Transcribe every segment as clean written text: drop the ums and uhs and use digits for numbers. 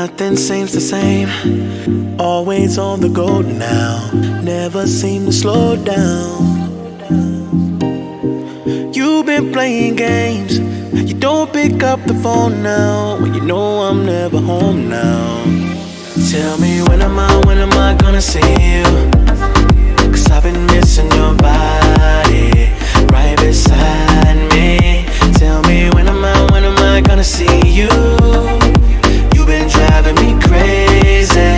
Nothing seems the same, always on the go now, never seem to slow down. You've been playing games, you don't pick up the phone now, when you know I'm never home now. Tell me when am I gonna see you? Cause I've been missing your body right beside me. Tell me when am I gonna see you? You've been driving me crazy,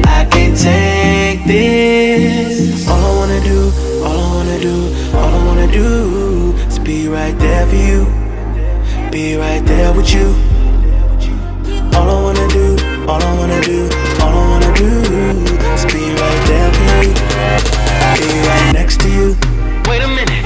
I can't take this. All I wanna do is be right there for you, be right there with you. All I wanna do is be right there for you, be right next to you. Wait a minute.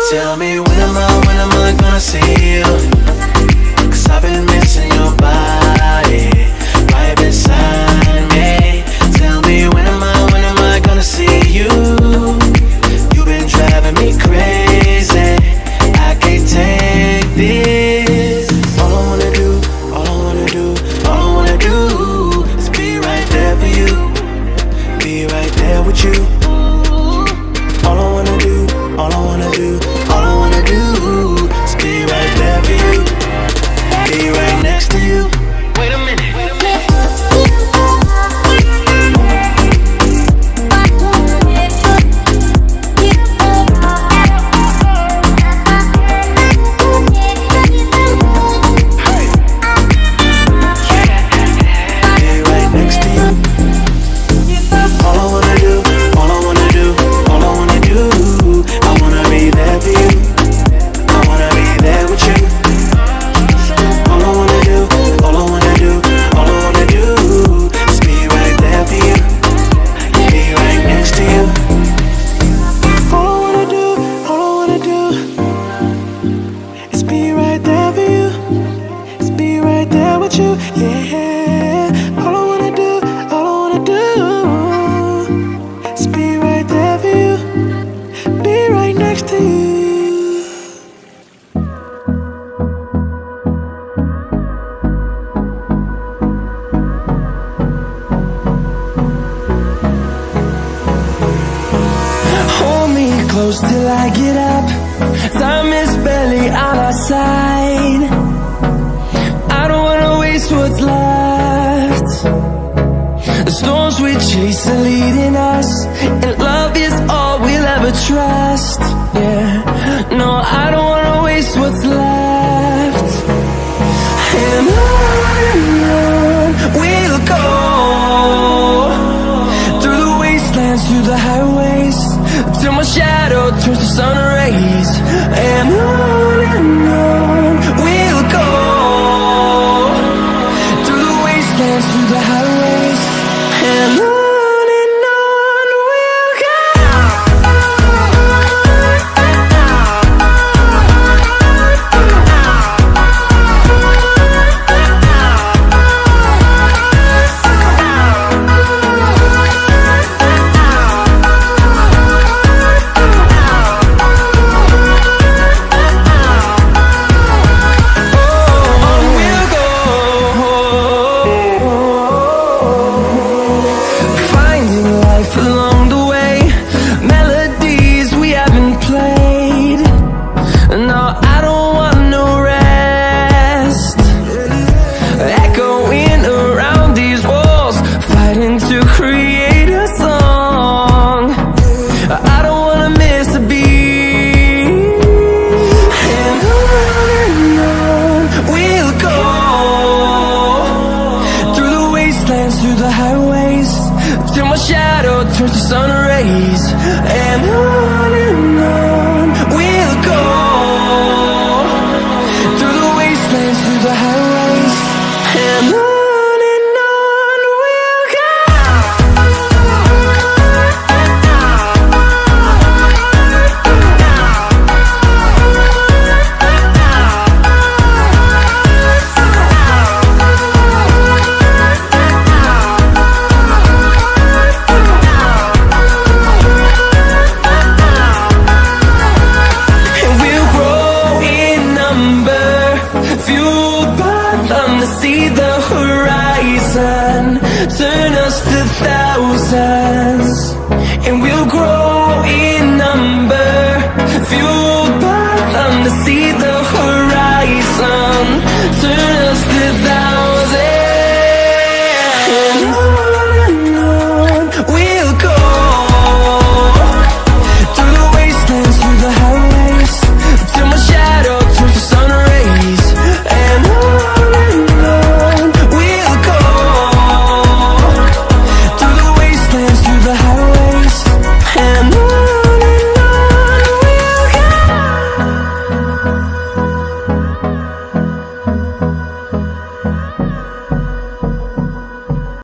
Tell me when am I gonna see you? Cause I've been missing your body right beside me. Tell me when am I gonna see you? You've been driving me crazy, I can't take this. All I wanna do is be right there for you, be right there with you. All I wanna do is be right there for you, be right next to you. Wait a minute. Till I get up, time is barely on our side. I don't wanna waste what's left. The storms we chase are leading us, and love is all we'll ever trust. Yeah, no, I don't wanna waste what's left. And on we'll go, through the wastelands, through the highways, till my shadow turns to sun rays. And on we'll go, through the wastelands, through the highways. And on we'll go. the highways, and on we'll go. And we'll grow in number, fueled by them to see the horizon, turn us to thousands. And we'll grow in number, fueled by them to see the horizon, turn us to thousands.